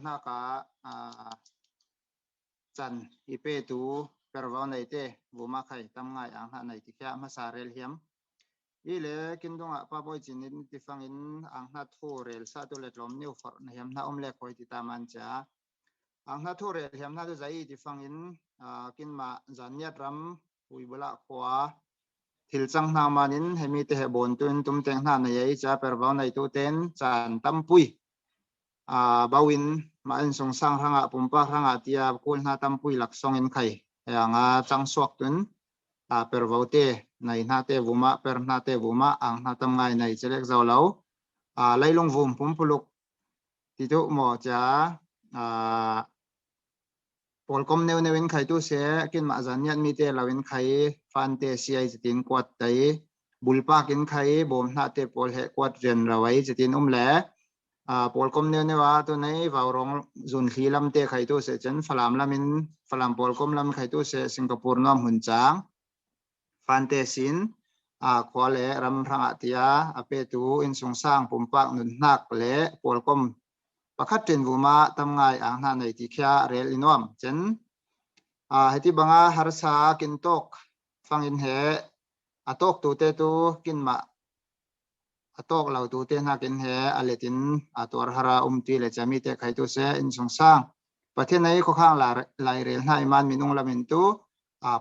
na ka chan ipe tu perwa nei te buma khai tam ngai ang ha nei ti kya ma sarel hiam ile kindunga pa boy chinin ti fangin ang na thu rel sa tu letlom new for na hiam na omle khoi ti taman cha ang na thu rel hiam na tu zai ti fangin kin ma zaniat ram ui bula khwa thil chang na manin hemi te he bon tun tum teng na nei cha perwa nei tu ten chan tam pui bawin ma in song sang hanga pumpa hanga tia kul na tam pui lak song in khai anga chang suak tun pervote nai na te vuma per na te vuma ang na tam ngai nei chelek zawlo lailong vum pumpuluk ti tu mo cha polkom neu newin khai tu se kin ma zanian mi te lawin khai fan te siai jitin kwat tai bulpa kin khai bom na te pol he kwat ren rawai jitin le polkom neu newa tu nei vawrong zun khi lam te khai tu se chen falam lamin falam polkom lam khai tu se singapore nom hun chang fante sin khwale ram ranga tia ape tu in sung sang pumpak nun nak le polkom pakhat tin vuma tam ngai ang na nei ti khya rel inom chen heti banga harsa kin tok fangin he atok tu te tu kin ma atok lau tu te na kin he aletin ator hara umti le chami te khai tu se in sung sang pathe nei ko khang la lai rel na iman minung lamin tu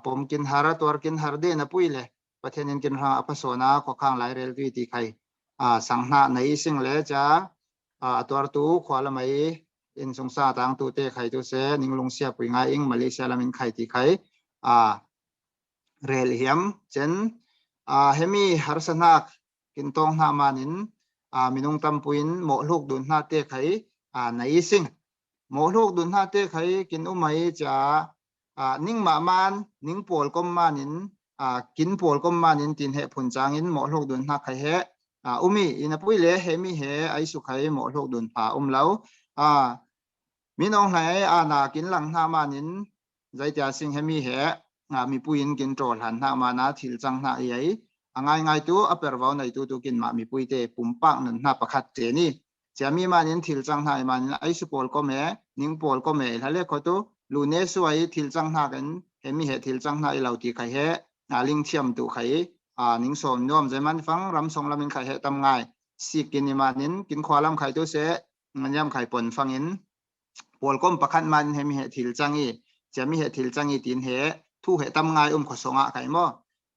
pom kin hara tor kin har de na puile pathenin kin ha apasona ko khang lai rel vi ti khai sangna nei sing le cha ator tu khwala mai in sung sa tang tu te khai tu se ninglung sia pui nga ing malaysia lamin khai ti khai rel hiam chen hemi harsanak kin tong na manin minung tampuin mo luk dun na te khai nei sing mo luk dun na te khai kin umai cha ning ma man ning pol kom manin kin pol kom manin tin he phun changin mo luk dun na khai he umi ina puile hemi he ai su khai mo luk dun pha lau minong hai na kin lang na manin zai tia sing hemi he mi puin kin trol han na mana thil chang na ai angai ngai tu aperwa nei tu kin ma mi puite pumpak nan na pakhat te ni chami manin thil chang na manin ai su pol ko me ning pol ko me hale ko tu lune su ai thil chang na kan hemi he thil chang na i lau ti khai he ling thiam tu khai ning som nom zeman fang ram song lamin khai he tam ngai sikin ni manin kin khwalam khai tu se nganyam khai pon fangin polkom pakhat man hemi he thil changi chami he thil changi tin he thu he tam ngai khosonga kai mo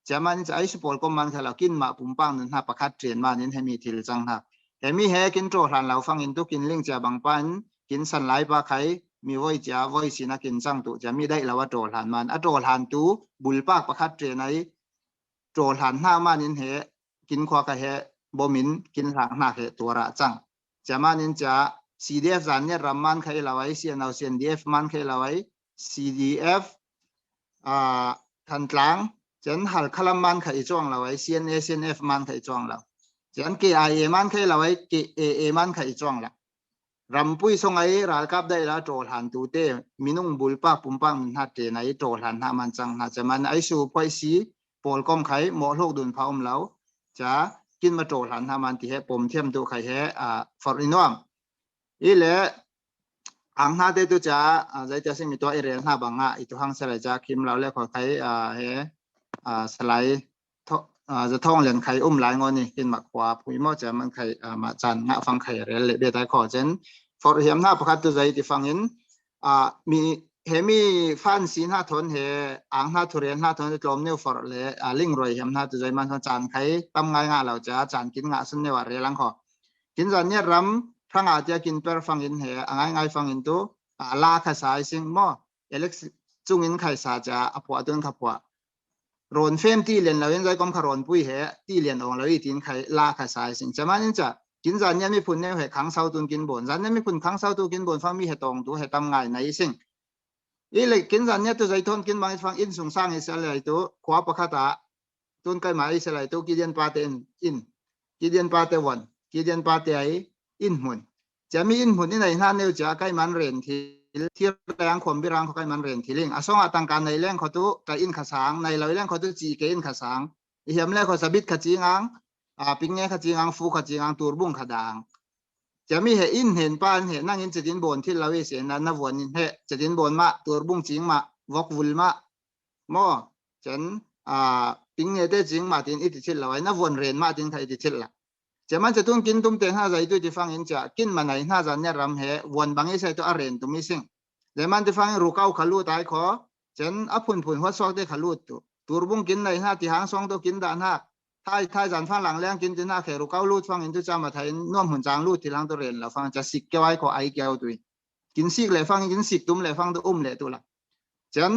chaman cha ai su polkom man khala kin ma pumpang nan ha pakhat tren manin hemi thil chang na hemi he kin tro hlan lau fangin tu kin ling cha bang pan kin san lai pa khai mi voi cha voi sina kin chang tu chami dai lawa tro hlan man a tro hlan tu bulpak pakhat tren ai tro hlan na manin he kin khwa ka he bomin kin hlang na he tora chang chamanin cha CDF zanya ramman khai lawai CNO CNDF man khai lawai CDF tlang chen hal khalam man khai chong lawai CNA CNF man khai chong law chen KIA man khai lawai KAA man khai chong la rampui song ai ral kap dai la trol han tu te minung bulpa pumpang na te nai trol han na man chang na chaman ai su poi si polkom khai mo lok dun phaum law cha kin ma trol han na man ti he pom thiam tu khai he for inom ile ang na te tu cha zai ta sing mi to ere na banga itu hang sala cha kim law le kho khai he salaiจะท่องเรียนใครlai ngoni kin ma kwa pui mo cha man khai ma chan nga fang khai rel le be dai kho chen for hiam na pakhat tu zai ti fangin mi hemi fan sin ha thon he ang na thuren ha thon tlom new for le ling roi hiam na tu zai man chan khai tam ngai nga law cha chan kin nga sun ne wa re lang kho kin zan ne ram phang a tia kin per fangin he angai ngai fangin tu la kha sai sing mo alex chungin khai sa cha apwa don kha pwaรอนเฟมที่เรียนเราเองใจกรมขรอนปุ้ยเหที่เรียนองเราอีทินใครลาขสายสิ่งจะมานี่จะกินจานเนี่ยไม่พุ่นเนี่ยเหขังเสาตุนกินบ่นจานเนี่ยไม่พุ่นขังเสาตุนกินบ่นฟังมีเหตองตัวเหตำไงในสิ่งอีเลยกินจานเนี่ยตัวใจทนกินบางฟังอินสงสารอิสระตัวขวาประคตาตุนใกล้หมายอิสระตัวกิเดียนปาเตนอินกิเดียนปาเตวันกิเดียนปาเตไออินหุ่นจะมีอินหุ่นที่ไหนท่านเนี่ยจะใกล้มันเรียนที่ที่แรงความบิรังเขาใกล้มันเรียนที่เลี้ยงส่งต่างกันในเรื่องเขาตัวกับอินขสางในเราเรื่องเขาตัวจีกับอินขสางเหี่ยมเรื่องเขาสบิดขจีงังปิงเงี้ยขจีงังฟูขจีงังตัวบุ้งขดาง จะมีเหอินเห็นปานเหนั่งอินจะดินบนที่เราเสียนั้นนวนเหจะดินบนมาตัวบุ้งจริงมาวกวุลมาหม้อฉันปิงเงเตจริงมาตินอิติชิลเราไว้นวนเรียนมาตินใครอิติชิลละจะมันจะต้องกินตุ้มเตงห้าใจตัวที่ฟังอินจะกินมาไหนห้าจันเนี่ยรำเหวนบางอิใส่ตัวเรียนตุ้มิสิงแต่มันจะฟังรูเก้าขลุ่ตายขอฉันอภุนผุนหัวซอกได้ขลุ่ตัวบุ้งกินในห้าที่หางซองตัวกินด่านห้าท้ายจันฟังหลังแรงกินที่หน้าแขรูเก้าลูดฟังอินตุจามาไทยน่วมหุ่นจางลูดที่หลังตัวเรียนเราฟังจะสิกเกี่ยวไว้ขอไอเกี่ยวตัวกินสิกเลยฟังกินสิกตุ้มเลยฟังตัวเลยตัวละฉัน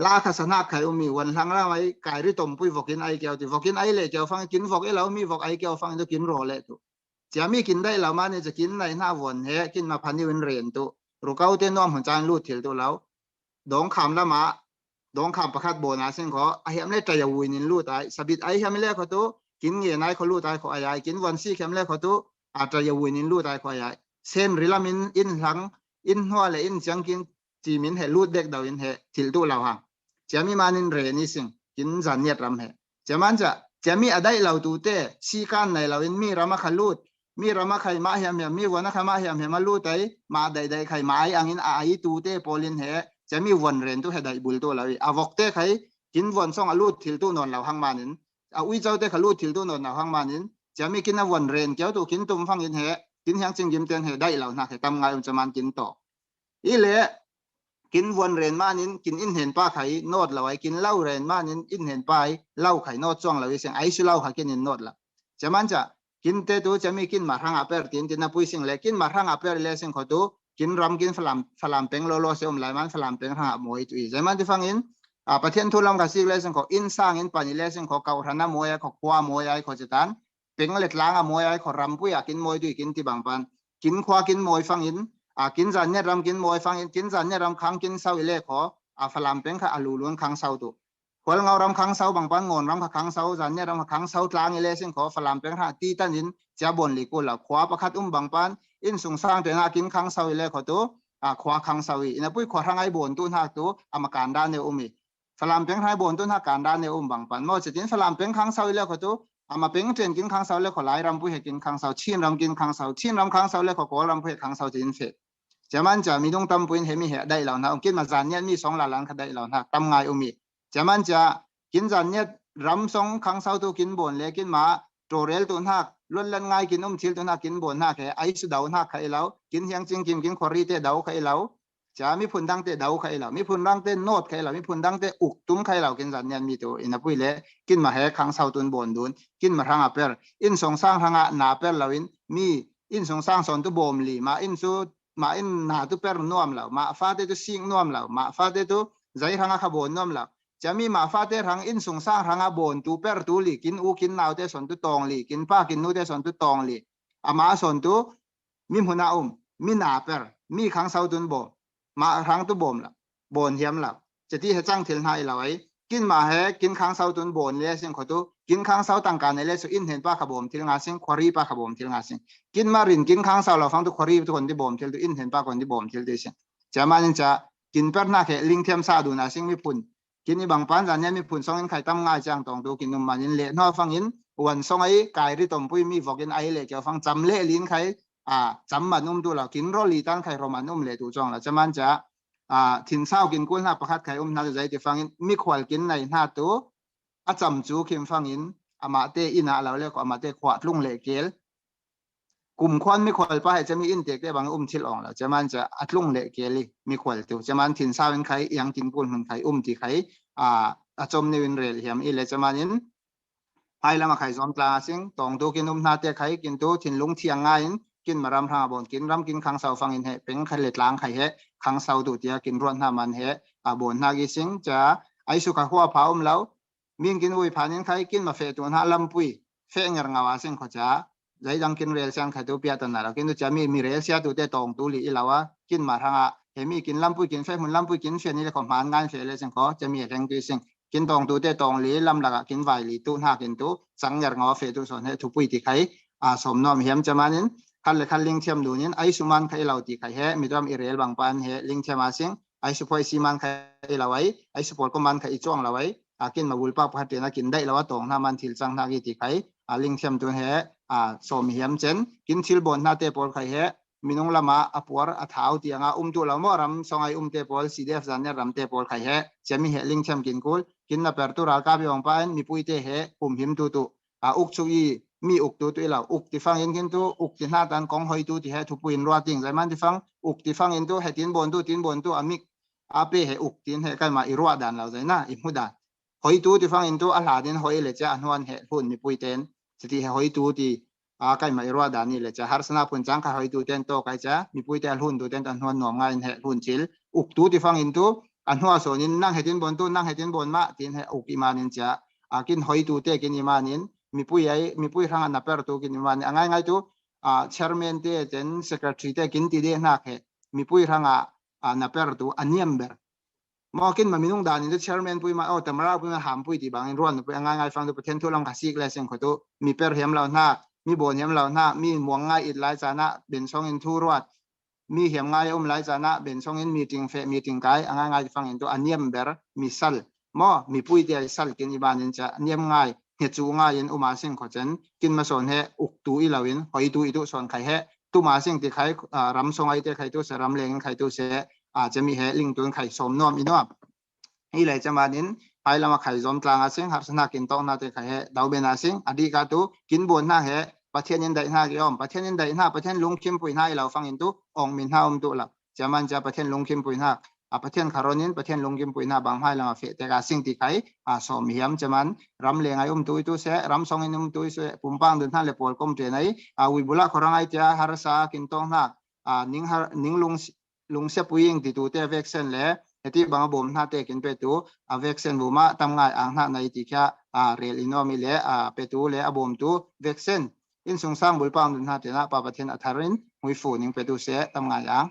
ลาขสนาไข่มีวันหลังแล้วไว้ไก่ริตมปุยฟกินไอเกี่ยวตัวฟกินไอเลยเกี่ยวฟังกินฟกไอเรามีฟกไอเกี่ยวฟังตัวกินโรเลยตัวจะมีกินได้เรามาเนี่ยจะกินในหน้าวันเหกินมาพันนี่วันเรียนตัวรูเก้าเต้นน่วมหุ่นจางลูดที่ตัวเราดองคำละมาดองคำประคัดโบนาเส้นขอไอเห็นได้ใจยาวินินลูดตายสบิดไอเห็นไม่เล่เขาตัวกินเงี้ยนายเขาลูดตายขอไอกินวันซี่เข็มเล่เขาตัวอาจจะยาวินินลูดตายขอไอเส้นริลามินอินหลังอินหัวเลยอินจังกินจีมินเหลูดเด็กดาวอินเหทิลตัวเราห่างจะมีมานินเรนิสิงกินจันเนียรำเหจะมันจะมีอะไรเราตูเตะซีกันในเราอินมีรามาขลูดมีรามาไข่มาเหียมมีวันนักมาเหียมมาลูดไตมาใดไข่ไม้อังอินไอตูเตะโพลินเหจะมีวันเรนตัวเหตุใดบุลตัวเราอาวกเตะใครกินวันส่งอลูดทิลตัวนอนเราห่างมานินวิเจ้าเตะขลูดทิลตัวนอนเราห่างมานินจะมีกินวันเรนเจ้าตัวกินตุ่มฟังอินเหกินยังจึงยิ้มเตือนเหได้เราหนักให้ทำไงมันจะมันกินต่ออีเละกินวันเรนมานินกินอินเห็นป้าไข่โนดเราไว้กินเหล้าเรนมานินอินเห็นป้าเหล้าไข่โนดจ้องเราเสียงไอซ์เหล้าไข่กินอินโนดละจะมันจะกินเตตัวจะมีกินมาทางอาเปอร์ตินนับปุยสิงเล็กกินมาทางอาเปอร์เลสิงขอตัวกินรำกินฝรั่งเป็งโลโลเซียมไหลมันฝรั่งเป็งทางมวยตัวอีจะมันจะฟังอินประเทศทุลำกับสิเลสิงขออินสร้างอินปานิเลสิงขอเกาทันน้ามวยขอคว้ามวยขอจิตันเป็งเล็ดล้างมวยขอรำปุยกินมวยตัวกินที่บางปันกินคว้ากินมวยฟังอินกินจันเนี่ยรำกินมวยฟังอินกินจันเนี่ยรำค้างกินเสาอิเล่ขอฝรั่งเป็งข้าอลูล้วนค้างเสาตัวคนเงารำค้างเสาบางปันงอนรำค้างเสาจันเนี่ยรำค้างเสากลางอิเล่สิงขอฝรั่งเป็งข้าตีตันอินจะบนหลีกุลละขวาประคัดบางปันอินสงสร้างเป็นกินค้างเสาอิเล่ขอตัวขวาค้างเสาอินปุ้ยขวาทางไอ้บนตุ้นหักตัวมาการด้านเนอุมีฝรั่งเป็งไทยบนตุ้นหักการด้านเนอุมบางปันเมื่อจะกินฝรั่งเป็งค้างเสาอิเล่ขอตัวมาเป็งเจนกินค้างเสาเล่ขอหลายรำปุ้ยให้กินค้างเสาชินรำกินค้างเสาชินรำค้างเสาเล่ขอรำปุ้ยค้างเสาจะอินเฟจะมันจะมีตรงตำปุ้ยเห็นมีเหตุได้เหล่านั้นกินมาจานเนี่ยมี2 หลังคได้เหล่านั้นตำไงอุมีจะมันจะกินจานเนี่ยรำ2 ค้างเสาตัวกินบนเลยกินมาโจเรลตัวหักล้วนเล่นง่ายกินทิลตัวหักกินบนหักแค่ไอซ์ดาวหักใครแล้วกินยังจริงกินคอรีเตดาวใครแล้วจะมีพุ่นดังเตดาวใครแล้วมีพุ่นดังเตโนดใครแล้วมีพุ่นดังเตอุกตุ้มใครแล้วกินจานเนี่ยมีตัวอินปุ้ยเล่กินมาแห่ค้างเสาตัวบนดุนกินมาทางอาเปอร์อินสงสร้างทางนาเปอร์เรามีอินสงสร้างสอนตัวบ่มลีมาอินซูมาอินนาตัวเปอร์น่วมแล้วมาฟาเตตัวซิงน่วมแล้วมาฟาเตตัวใจทางขบวนน่วมแล้วจะมีมาฟาเตทางอินสงสร้างทางบนตูเปอร์ตูลีกินอูกินนาวเตสอนตุตองลีกินป้ากินนูเตสอนตุตองลีมาสอนตุมีหัวหน้ามีนาเปอร์มีขังเสาตุนบ่มาทางตุบ่มละบนเหียมละจะที่ให้จ้างเทลไฮเราไว้กินมาให้กินขังเสาตุนบ่นเลยเสียงขอตุกินขังเสาต่างกันในเลสุอินเห็นป้าขบมทิลงาเสียงควารีป้าขบมทิลงาเสียงกินมารินกินขังเสาเราฟังตุควารีทุกคนที่บ่มทิลตุอินเห็นป้าคนที่บ่มทิลตุเสียงจะมาเนี่ยจะกินเปอร์หน้าแค่ลิงเทียมซาดูนะเสียงมีปุ่นกินอีบางปันจานนี้มีผุนส่งอินไข่ตั้มง่ายจังตองดูกินนมมันอินเละนอฟังอินวันส่งไอ้ไก่ริตมปุยมีฟอกอินไอเละเกี่ยวฟังจำเละลิ้นไข่จำมันนุ่มตัวเรากินโรลีตันไข่โรมันนุ่มเละตัวจ้องเราจะมันจะถิ่นเศร้ากินกุ้งหน้าประคัดไข่น่าจะใจที่ฟังอินมีขวดกินในหน้าตัวจำจูเข้มฟังอินมาเตอินะเราเรียกว่ามาเตขวดลุงเละเกลกลุ่มควันมีขวดไปจะมีอินเตกได้บางชิลอ่องแล้วจะมันจะอัดลุงเละเกลีมีขวดตัวจะมันถิ่นเศร้าเป็นไข่ยังกินกุ้งมันไข่ที่ไข่จมในวินเรียลเหียมอีเลจะมานินไฮละมาไข่ซ้อมปลาซิงตองตัวกินนาเตะไข่กินตัวถิ่นลุงเทียงง่ายกินมารำทางบนกินรำกินขังเสาฟังอินเหเป็นไข่เล็ดล้างไข่เหขังเสาตัวเตียกินร้อนหน้ามันเหบนนากิซิงจะไอสุขหัวเผาแล้วมีกินวุ้ยผ่านินไข่กินมาเฟตัวหน้าลำปุยเฟงเงางาวซิงเขาจะใจดังกินเรียลเซียนไข่ตัวเปียตันน่ะแล้วกินตัวจะมีเรียลเซียตัวเตะตองตัวลีอีแล้วว่ากินมาทางเฮมีกินลำปุยกินเฟมันลำปุยกินเฟนี่เลยของมันงานเฟเลยซิงเขาจะมีแรงตัวซิงกินตองตัวเตะตองลีลำละกินไวลีตัวหน้ากินตัวสังยางเอาเฟตัวส่วนให้ทุกปุยที่ไข่สมน้อมเหียมจะมานินคันลิงเทียมดูนินไอสุมันไข่เราที่ไข่มีตัวมีเรียลบางปันลิงเทียมมาซิงไอสุพอยซีมันไข่เราไว้ไอสุพอลก็มันไข่จ้วงเราไว้กินมาบุลป้าพัดเตนะกินได้แล้วว่าตองหน้ามันทิลสังนากิที่ไข่ ลิงเทียมตัวเหสมเหียมเจนกินชิลบนนาเตปอลใครเหมินงละมาอปวรอท้าวที่งาตัวละมอรำสองไอเตปอลCDFจันเนี่ยรำเตปอลใครเหจะมีเหลิงเทียมกินกูกินนับเปิดตัวรักกับยองไปมีปุยเตเหปุ่มหิมตัวอุกชุยมีอุกตัวเราอุกที่ฟังยินกินตัวอุกที่หน้าตันกองหอยตัวที่เหทุปุยนรัวติงใจมันที่ฟังอุกที่ฟังยินตัวเหตินบนตัวมิกเป้เหอุกตินเหกันมาอีรัวดันเราใจนะอิมุดาหอยตัวที่ฟังยินตัวอัลลาดินหอยเลจะอันวันเหหุ่นมีปุยเตนสติหอยตัวที่กันมาอีรัวดันนี่เลจะฮาร์สนาพุ่นจังกับหอยตัวเตนโตใครจะมีปุยเตนหุ่นตัวเตนอันวันหน่วงไงเหหุ่นชิลอุกตัวที่ฟังยินตัวอันหัวโซนินนั่งเหตินบนตัวนั่งเหตินบนมาตินเหอุกอิมานินจะกินหอยตัวเตกินอิมานินมีปุยทางนับเปิดตัวกินอิมานินง่ายตัวchairman te jen secretary te kin ti de na khe mi pui ranga na per tu aniam ber mo kin ma minung dan ni chairman pui ma tamara pui ma ham pui ti bang in ron pui anga ngai fang tu pathen thu lang ka sik le seng kho tu mi per hem law na mi bon hem law na mi muang ngai it lai chana ben song in thu ruat mi hem ngai lai chana ben song in meeting kai anga ngai fang in tu aniam ber mi sal mo mi pui te sal kin iban in cha aniam ngaiเหตุจูงายินอุมาเสียงขอเจนกินมาสอนเหอุกตูอีเหล่าวินหอยตูอีตุสอนไข่เหตุมาเสียงที่ไข่รำทรงไอเตไข่ตัวเสรำเลงไข่ตัวเสจะมีเหลิงตัวไข่สมนอมอีนอมนี่เลยจะมาดินไอละมาไข่จอมกลางอาเสียงหักสนากินต้องนาเตไข่เหดาวเบนาเสียงอดีกาตุกินบนหน้าเหประเทศยินได้หน้ากี่อมประเทศยินได้หน้าประเทศลุงคิมปุยหน้าเราฟังยินตุองมินห้าตัวหลักจะมันจะประเทศลุงคิมปุยหน้าประเทศคารอนินประเทศลงกิมปุยนาบางให้ละมาเฟแต่การสิ่งที่ใครสมเหียมจะมันรำเลงไอตัวเสรำทรงไอตัวเสปุ่มปังเดินทางเลปอลก้มเจนัยวิบุระครังไอเจ้าฮาร์ซากินตองนักนิ่งลุงเสปุยงติตัวเตเวกเซนเล่ที่บางบ่มหน้าเตกินเปตัวเวกเซนบุมาทำงานอ่างหน้าในที่แค่เรียลอินโนมิเล่เปตัวเล่บ่มตัวเวกเซนอินสงสร้างบุลปังเดินทางเตนะปะประเทศอัฐารินหุยฟูนิ่งเปตัวเสทำงานอ่าง